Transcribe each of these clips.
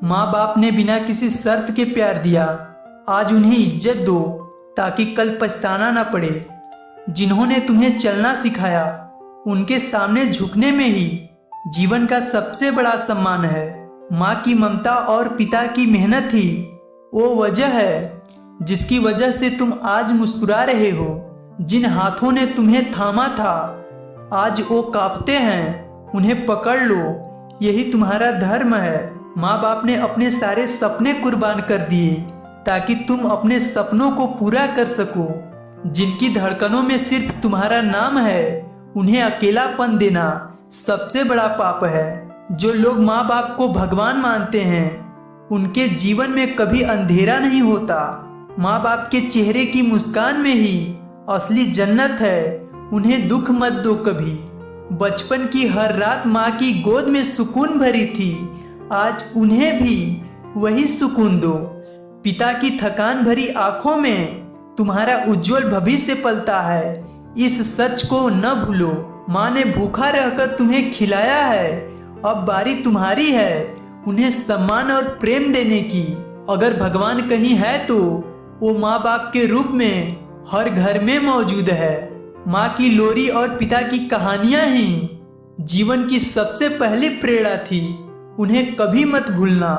माँ बाप ने बिना किसी शर्त के प्यार दिया, आज उन्हें इज्जत दो ताकि कल पछताना ना पड़े। जिन्होंने तुम्हें चलना सिखाया, उनके सामने झुकने में ही जीवन का सबसे बड़ा सम्मान है। माँ की ममता और पिता की मेहनत ही वो वजह है जिसकी वजह से तुम आज मुस्कुरा रहे हो। जिन हाथों ने तुम्हें थामा था, आज वो कांपते हैं, उन्हें पकड़ लो, यही तुम्हारा धर्म है। माँ बाप ने अपने सारे सपने कुर्बान कर दिए ताकि तुम अपने सपनों को पूरा कर सको। जिनकी धड़कनों में सिर्फ तुम्हारा नाम है, उन्हें अकेलापन देना सबसे बड़ा पाप है। जो लोग माँ बाप को भगवान मानते हैं, उनके जीवन में कभी अंधेरा नहीं होता। माँ बाप के चेहरे की मुस्कान में ही असली जन्नत है, उन्हें दुख मत दो कभी। बचपन की हर रात माँ की गोद में सुकून भरी थी, आज उन्हें भी वही सुकून दो। पिता की थकान भरी आंखों में तुम्हारा उज्जवल भविष्य पलता है, इस सच को न भूलो। माँ ने भूखा रहकर तुम्हें खिलाया है, अब बारी तुम्हारी है उन्हें सम्मान और प्रेम देने की। अगर भगवान कहीं है तो वो माँ बाप के रूप में हर घर में मौजूद है। माँ की लोरी और पिता की कहानियां ही जीवन की सबसे पहली प्रेरणा थी, उन्हें कभी मत भूलना।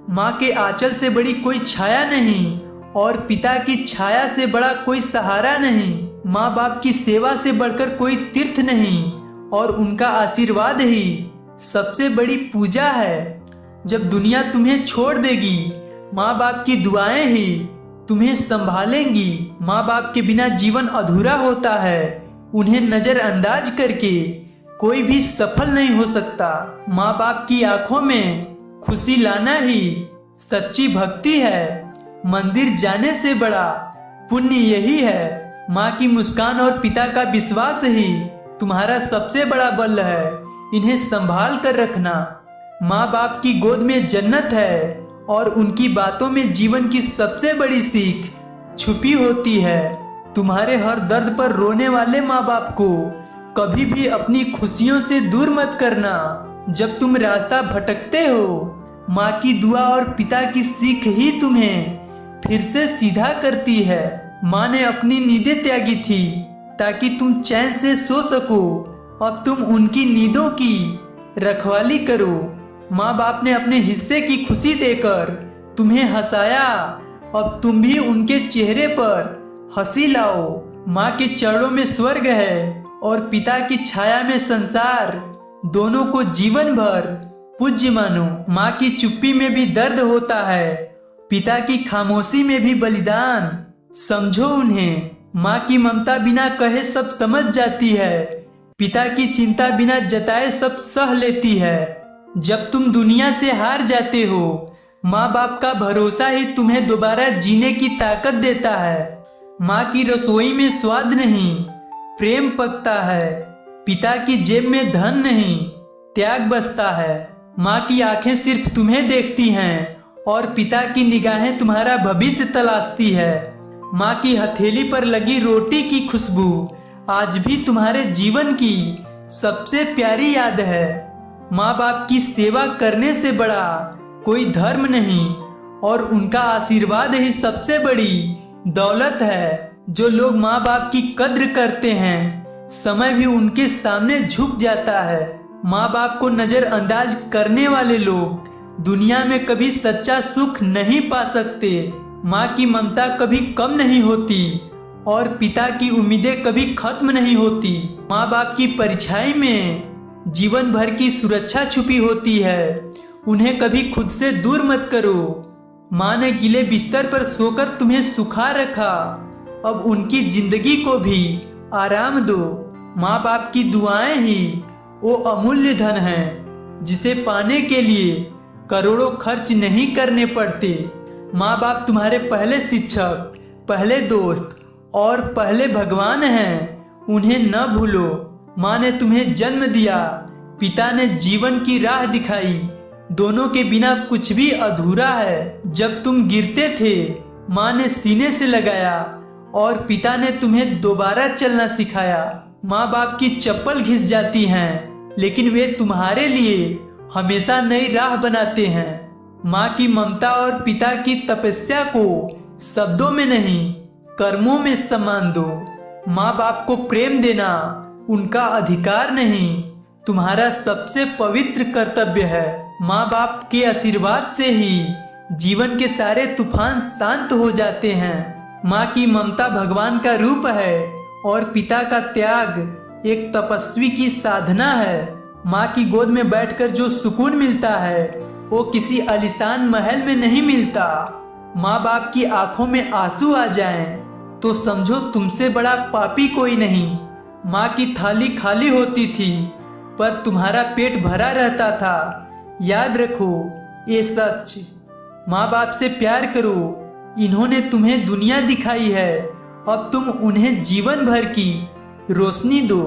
माँ के आंचल से बड़ी कोई छाया नहीं और पिता की छाया से बड़ा कोई सहारा नहीं। माँ बाप की सेवा से बढ़कर कोई तीर्थ नहीं और उनका आशीर्वाद ही सबसे बड़ी पूजा है। जब दुनिया तुम्हें छोड़ देगी, माँ बाप की दुआएं ही तुम्हें संभालेंगी। माँ बाप के बिना जीवन अधूरा होता है, उन्हें नजरअंदाज करके कोई भी सफल नहीं हो सकता। माँ बाप की आंखों में खुशी लाना ही सच्ची भक्ति है, मंदिर जाने से बड़ा पुण्य यही है। माँ की मुस्कान और पिता का विश्वास ही तुम्हारा सबसे बड़ा बल है, इन्हें संभाल कर रखना। माँ बाप की गोद में जन्नत है और उनकी बातों में जीवन की सबसे बड़ी सीख छुपी होती है। तुम्हारे हर दर्द पर रोने वाले माँ बाप को कभी भी अपनी खुशियों से दूर मत करना। जब तुम रास्ता भटकते हो, माँ की दुआ और पिता की सीख ही तुम्हें फिर से सीधा करती है। माँ ने अपनी नींदें त्यागी थी ताकि तुम चैन से सो सको, अब तुम उनकी नींदों की रखवाली करो। माँ बाप ने अपने हिस्से की खुशी देकर तुम्हें हंसाया, अब तुम भी उनके चेहरे पर हंसी लाओ। माँ के चरणों में स्वर्ग है और पिता की छाया में संसार, दोनों को जीवन भर पूज्य मानो। माँ की चुप्पी में भी दर्द होता है, पिता की खामोशी में भी बलिदान, समझो उन्हें। माँ की ममता बिना कहे सब समझ जाती है, पिता की चिंता बिना जताए सब सह लेती है। जब तुम दुनिया से हार जाते हो, माँ बाप का भरोसा ही तुम्हें दोबारा जीने की ताकत देता है। माँ की रसोई में स्वाद नहीं, प्रेम पकता है। पिता की जेब में धन नहीं, त्याग बसता है। माँ की आंखें सिर्फ तुम्हें देखती हैं और पिता की निगाहें तुम्हारा भविष्य तलाशती है। माँ की हथेली पर लगी रोटी की खुशबू आज भी तुम्हारे जीवन की सबसे प्यारी याद है। माँ बाप की सेवा करने से बड़ा कोई धर्म नहीं और उनका आशीर्वाद ही सबसे बड़ी दौलत है। जो लोग माँ बाप की कद्र करते हैं, समय भी उनके सामने झुक जाता है। माँ बाप को नजरअंदाज करने वाले लोग दुनिया में कभी सच्चा सुख नहीं पा सकते। माँ की ममता कभी कम नहीं होती और पिता की उम्मीदें कभी खत्म नहीं होती। माँ बाप की परछाई में जीवन भर की सुरक्षा छुपी होती है, उन्हें कभी खुद से दूर मत करो। माँ ने गीले बिस्तर पर सोकर तुम्हें सुखा रखा, अब उनकी जिंदगी को भी आराम दो। माँ बाप की दुआएं ही वो अमूल्य धन है जिसे पाने के लिए करोड़ों खर्च नहीं करने पड़ते। माँ बाप तुम्हारे पहले शिक्षक, पहले दोस्त और पहले भगवान हैं, उन्हें न भूलो। माँ ने तुम्हें जन्म दिया, पिता ने जीवन की राह दिखाई, दोनों के बिना कुछ भी अधूरा है। जब तुम गिरते थे, माँ ने सीने से लगाया और पिता ने तुम्हें दोबारा चलना सिखाया। माँ बाप की चप्पल घिस जाती हैं, लेकिन वे तुम्हारे लिए हमेशा नई राह बनाते हैं। माँ की ममता और पिता की तपस्या को शब्दों में नहीं, कर्मों में सम्मान दो। माँ बाप को प्रेम देना उनका अधिकार नहीं, तुम्हारा सबसे पवित्र कर्तव्य है। माँ बाप के आशीर्वाद से ही जीवन के सारे तूफान शांत हो जाते हैं। माँ की ममता भगवान का रूप है और पिता का त्याग एक तपस्वी की साधना है। माँ की गोद में बैठकर जो सुकून मिलता है वो किसी आलीशान महल में नहीं मिलता। माँ बाप की आंखों में आंसू आ जाएं तो समझो तुमसे बड़ा पापी कोई नहीं। माँ की थाली खाली होती थी पर तुम्हारा पेट भरा रहता था। याद रखो ये सच। माँ बाप से प्यार करो, इन्होंने तुम्हें दुनिया दिखाई है, अब तुम उन्हें जीवन भर की रोशनी दो।